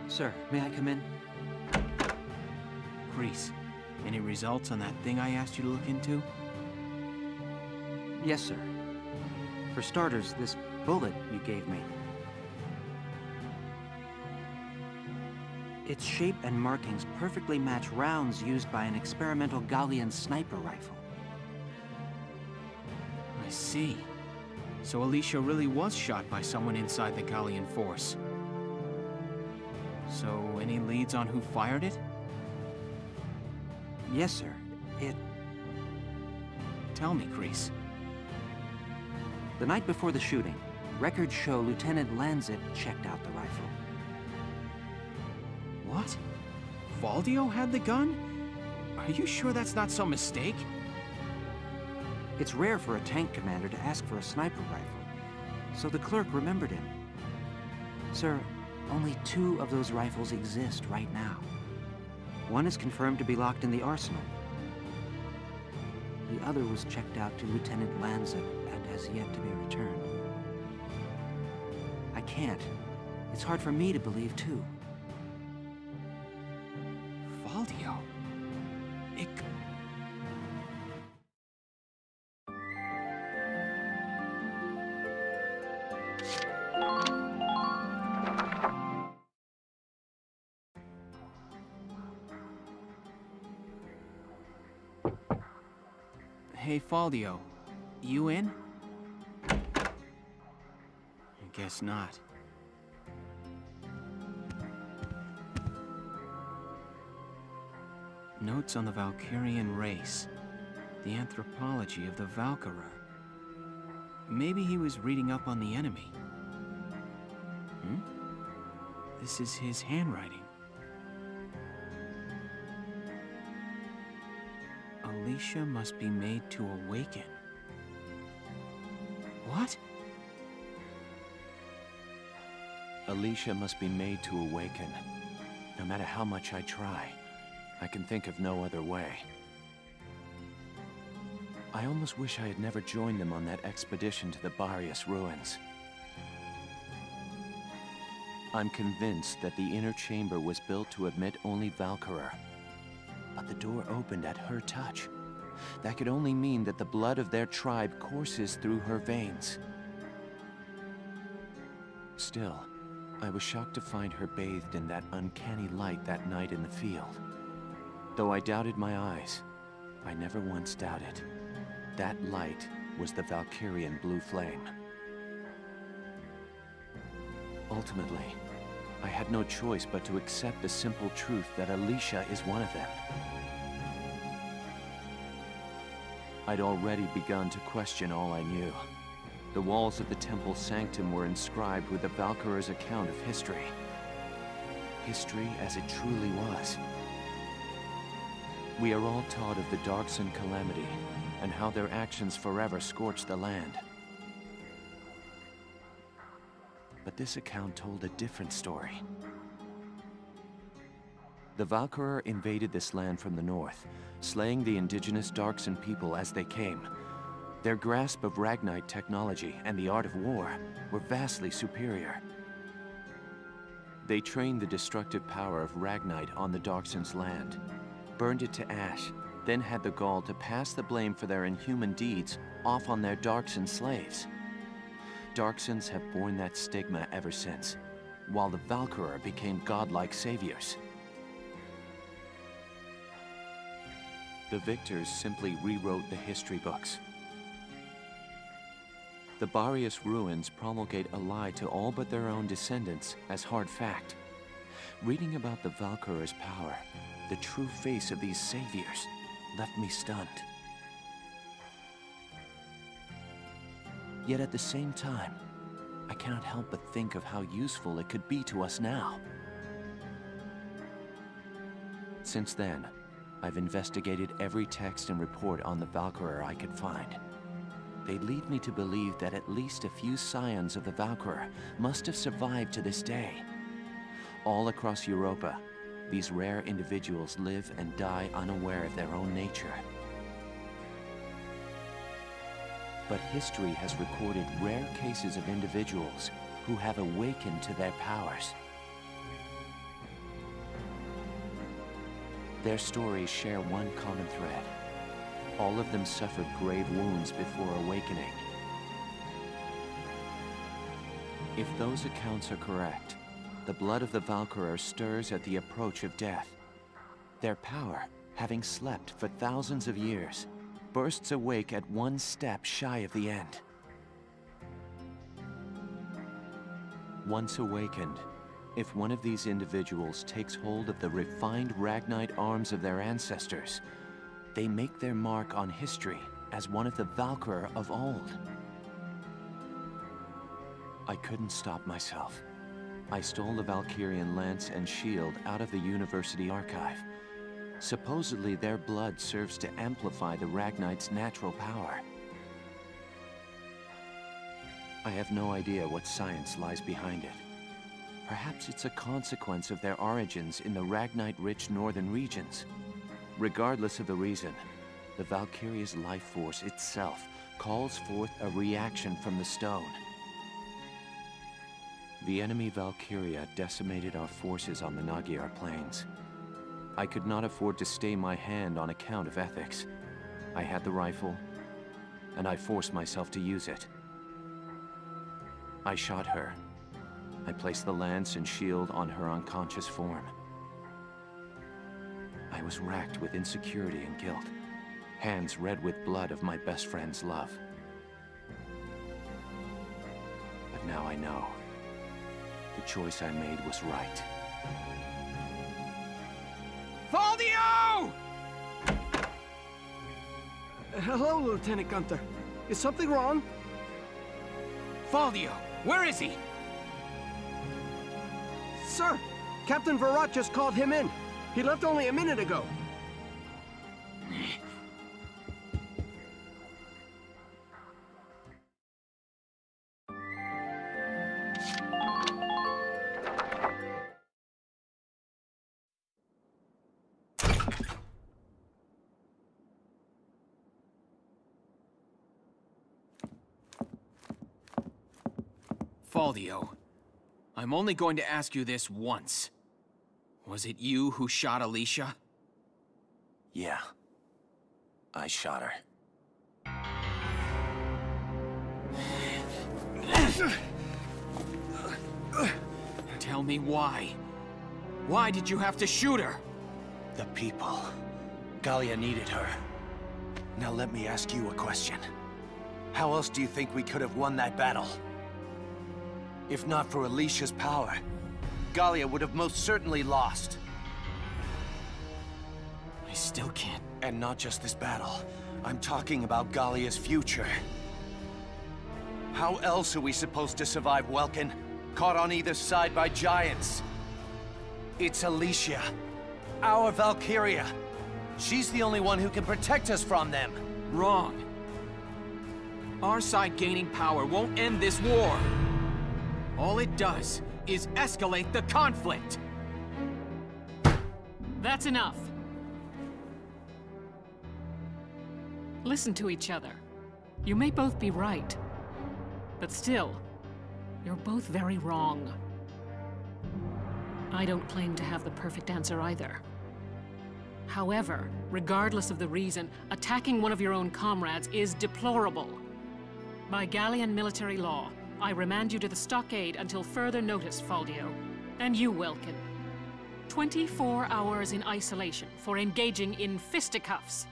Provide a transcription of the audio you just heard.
Sir, may I come in? Grease, any results on that thing I asked you to look into? Yes, sir. For starters, this bullet you gave me. Its shape and markings perfectly match rounds used by an experimental Gallian sniper rifle. I see. So Alicia really was shot by someone inside the Gallian force. So, any leads on who fired it? Yes, sir. Tell me, Grease. The night before the shooting, records show Lieutenant Lanzet checked out the rifle. What? Valdio had the gun? Are you sure that's not some mistake? It's rare for a tank commander to ask for a sniper rifle, so the clerk remembered him. Sir, only 2 of those rifles exist right now. One is confirmed to be locked in the arsenal. The other was checked out to Lieutenant Lanzet and has yet to be returned. I can't. It's hard for me to believe, too. Valdio? Hey, Valdio. You in? I guess not. Notes on the Valkyrian race. The anthropology of the Valkyria. Maybe he was reading up on the enemy. This is his handwriting. Alicia must be made to awaken. What? Alicia must be made to awaken. No matter how much I try, I can think of no other way. I almost wish I had never joined them on that expedition to the Barius ruins. I'm convinced that the inner chamber was built to admit only Valkyria. But the door opened at her touch. That could only mean that the blood of their tribe courses through her veins. Still, I was shocked to find her bathed in that uncanny light that night in the field. Though I doubted my eyes, I never once doubted. That light was the Valkyrian blue flame. Ultimately, I had no choice but to accept the simple truth that Alicia is one of them. I'd already begun to question all I knew. The walls of the temple sanctum were inscribed with the Valkyria's account of history. History as it truly was. We are all taught of the Darkson calamity, and how their actions forever scorched the land. But this account told a different story. The Valkyria invaded this land from the north, slaying the indigenous Darkson people as they came. Their grasp of Ragnite technology and the art of war were vastly superior. They trained the destructive power of Ragnite on the Darkson's land, burned it to ash, then had the gall to pass the blame for their inhuman deeds off on their Darkson slaves. Darksons have borne that stigma ever since, while the Valkyria became godlike saviors. The victors simply rewrote the history books. The Barius ruins promulgate a lie to all but their own descendants as hard fact. Reading about the Valkyria's power, the true face of these saviors, left me stunned. Yet at the same time, I cannot help but think of how useful it could be to us now. Since then, I've investigated every text and report on the Valkyria I could find. They lead me to believe that at least a few scions of the Valkyria must have survived to this day. All across Europa, these rare individuals live and die unaware of their own nature. But history has recorded rare cases of individuals who have awakened to their powers. Their stories share one common thread. All of them suffered grave wounds before awakening. If those accounts are correct, the blood of the Valkyria stirs at the approach of death. Their power, having slept for thousands of years, bursts awake at one step shy of the end. Once awakened, if one of these individuals takes hold of the refined Ragnite arms of their ancestors, they make their mark on history as one of the Valkyria of old. I couldn't stop myself. I stole the Valkyrian lance and shield out of the university archive. Supposedly their blood serves to amplify the Ragnite's natural power. I have no idea what science lies behind it. Perhaps it's a consequence of their origins in the Ragnite-rich northern regions. Regardless of the reason, the Valkyria's life force itself calls forth a reaction from the stone. The enemy Valkyria decimated our forces on the Magyar plains. I could not afford to stay my hand on account of ethics. I had the rifle, and I forced myself to use it. I shot her. I placed the lance and shield on her unconscious form. I was racked with insecurity and guilt, hands red with blood of my best friend's love. But now I know. The choice I made was right. Faldio! Hello, Lieutenant Gunther. Is something wrong? Faldio, where is he? Sir, Captain Virat just called him in. He left only a minute ago. Faldio, I'm only going to ask you this once. Was it you who shot Alicia? Yeah. I shot her. Tell me why. Why did you have to shoot her? The people. Gallia needed her. Now let me ask you a question. How else do you think we could have won that battle? If not for Alicia's power, Gallia would have most certainly lost. I still can't. And not just this battle. I'm talking about Gallia's future. How else are we supposed to survive Welkin? Caught on either side by giants. It's Alicia. Our Valkyria. She's the only one who can protect us from them. Wrong. Our side gaining power won't end this war. All it does is escalate the conflict. That's enough. Listen to each other. You may both be right, but still, you're both very wrong. I don't claim to have the perfect answer either. However, regardless of the reason, attacking one of your own comrades is deplorable. By Gallian military law, I remand you to the stockade until further notice, Faldio. And you, Welkin. 24 hours in isolation for engaging in fisticuffs.